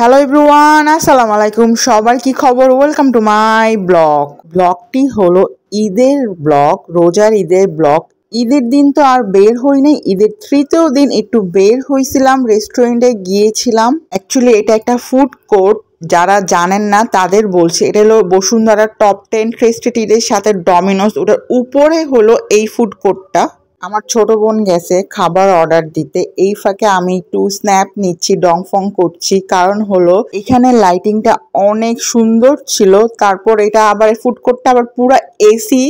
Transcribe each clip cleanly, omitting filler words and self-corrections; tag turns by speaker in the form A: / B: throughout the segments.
A: Hello everyone, আসসালামু আলাইকুম। সবার কি খবর? ওয়েলকাম টু মাই ব্লগটি হলো ঈদের ব্লগ, রোজার ঈদের ব্লগ। ঈদের দিন তো আর বের হই নাই, ঈদের তৃতীয় দিন একটু বের হয়েছিলাম, রেস্টুরেন্টে গিয়েছিলাম। অ্যাকচুয়ালি এটা একটা ফুড কোর্ট, যারা জানেন না তাদের বলছি, এটা হলো বসুন্ধরা টপ 10 রেস্টুরেন্টের সাথে ডমিনোস, ওটার উপরে হলো এই ফুড কোর্টটা। আমার ছোট বোন গেছে খাবার অর্ডার দিতে, এই ফাঁকে আমি একটু স্ন্যাপ নিচ্ছি, ডংফং করছি। কারণ হলো এখানে লাইটিংটা অনেক সুন্দর ছিল। তারপর এটা আবার ফুড কোর্টটা আবার পুরো এসি,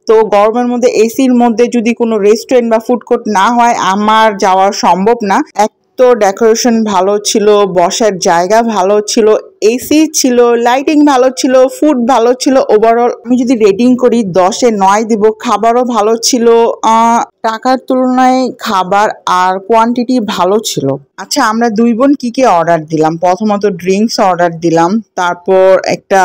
A: তো গরমের মধ্যে এসির মধ্যে যদি কোনো রেস্টুরেন্ট বা ফুড কোর্ট না হয় আমার যাওয়া সম্ভব না। এক তো ডেকোরেশন ভালো ছিল, বসার জায়গা ভালো ছিল, এসি ছিল, লাইটিং ভালো ছিল, ফুড ভালো ছিল। ওভারঅল আমি যদি রেটিং করি 10-এ 9 দিব। খাবারও ভালো ছিল, টাকার তুলনায় খাবার আর কোয়ান্টিটি ভালো ছিল। আচ্ছা, আমরা দুই বোন কি কি অর্ডার দিলাম? প্রথমত ড্রিঙ্কস অর্ডার দিলাম, তারপর একটা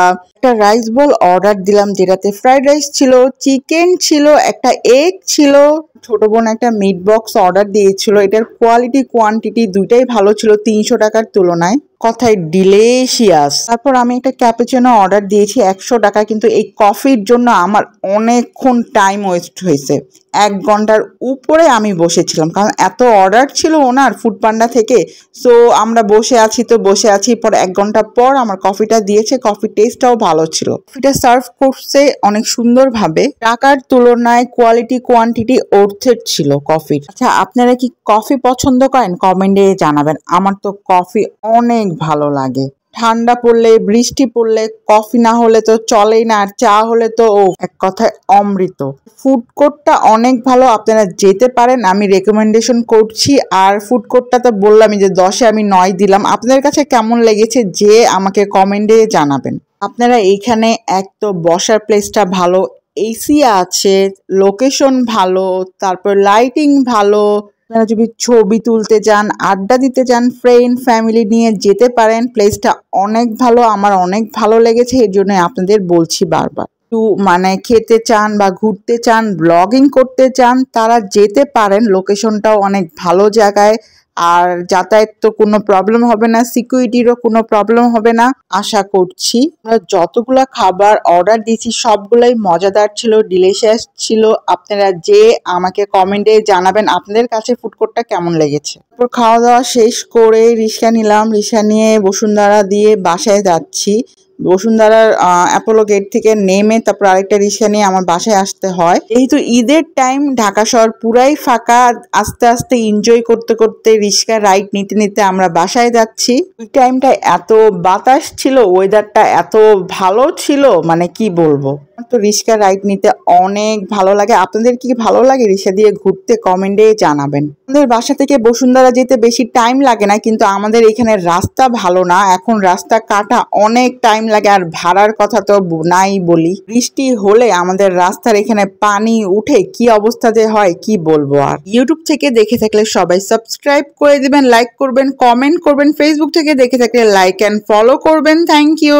A: রাইস বল অর্ডার দিলাম, যেটাতে ফ্রাইড রাইস ছিল, চিকেন ছিল, একটা এগ ছিল। ছোট বোন একটা মিট বক্স অর্ডার দিয়েছিল, এটার কোয়ালিটি কোয়ান্টিটি দুইটাই ভালো ছিল 300 টাকার তুলনায়, কথায় ডিলিশিয়াস। তারপর আমি একটা ক্যাপুচিনো অর্ডার দিয়েছি 100 টাকা, কিন্তু এই কফির জন্য আমার অনেকক্ষণ টাইম ওয়েস্ট হয়েছে। 1 ঘন্টার উপরে আমি বসেছিলাম, কারণ এত অর্ডার ছিল ওনার ফুড পান্ডা থেকে। সো আমরা বসে আছি, পর 1 ঘন্টা পর আমার কফিটা দিয়েছে। কফি টেস্টটাও ভালো ছিল, কফিটা সার্ভ করছে অনেক সুন্দরভাবে। টাকার তুলনায় কোয়ালিটি কোয়ান্টিটি অর্থের ছিল কফির। আচ্ছা, আপনারা কি কফি পছন্দ করেন? কমেন্টে জানাবেন। আমার তো কফি অনেক ভালো লাগে। ঠান্ডা পড়লে, বৃষ্টি পড়লে কফি না হলে তো চলেই না, আর চা হলে তো এক কথায় অমৃত। ফুড কোর্টটা অনেক ভালো, আপনারা যেতে পারেন, আমি রেকমেন্ডেশন করছি। আর ফুড কোর্টটা তো বললামই যে 10-এ আমি 9 দিলাম। আপনাদের কাছে কেমন লেগেছে যে আমাকে কমেন্টে জানাবেন। আপনারা এইখানে এক তো বসার প্লেসটা ভালো, এসি আছে, লোকেশন ভালো, তারপর লাইটিং ভালো। আপনারা যদি ছবি তুলতে চান, আড্ডা দিতে চান, ফ্রেন্ড ফ্যামিলি নিয়ে যেতে পারেন। প্লেসটা অনেক ভালো, আমার অনেক ভালো লেগেছে, এর জন্য আপনাদের বলছি বারবার। একটু মানে খেতে চান বা ঘুরতে চান, ব্লগিং করতে চান, তারা যেতে পারেন। লোকেশনটাও অনেক ভালো জায়গায়, আর যাতায়াত তো কোনো প্রবলেম হবে না, সিকিউরিটিরও কোনো প্রবলেম হবে না আশা করছি। আমরা যতগুলা খাবার অর্ডার দিয়েছি সবগুলাই মজাদার ছিল, ডিলিশিয়াস ছিল। আপনারা যে আমাকে কমেন্টে জানাবেন আপনাদের কাছে ফুড কোর্টটা কেমন লেগেছে। তারপর খাওয়া দাওয়া শেষ করে রিক্সা নিলাম, রিক্সা নিয়ে বসুন্ধরা দিয়ে বাসায় যাচ্ছি। বসুন্ধরার অ্যাপোলো গেট থেকে নেমে তারপর আরেকটা রিক্সা নিয়ে আমার বাসায় আসতে হয়। যেহেতু ঈদের টাইম, ঢাকা শহর পুরাই ফাঁকা। আস্তে আস্তে এনজয় করতে করতে রিক্সা রাইড নিতে নিতে আমরা বাসায় যাচ্ছি। ওই টাইমটা এত বাতাস ছিল, ওয়েদারটা এত ভালো ছিল, মানে কি বলবো। তো রিক্সা রাইড নিতে অনেক ভালো লাগে। আপনাদের কি ভালো লাগে রিক্সা দিয়ে ঘুরতে? কমেন্টে জানাবেন। আমাদের বাসা থেকে বসুন্ধরা যেতে বেশি টাইম লাগে না, কিন্তু আমাদের এখানে রাস্তা ভালো না, এখন রাস্তা কাটা অনেক টাইম লাগে। আর ভাড়ার কথা তো নাই বলি, বৃষ্টি হলে আমাদের রাস্তার এখানে পানি উঠে কি অবস্থা যে হয় কি বলবো। আর ইউটিউব থেকে দেখে থাকলে সবাই সাবস্ক্রাইব করে দিবেন, লাইক করবেন, কমেন্ট করবেন। ফেসবুক থেকে দেখে থাকলে লাইক অ্যান্ড ফলো করবেন। Thank you.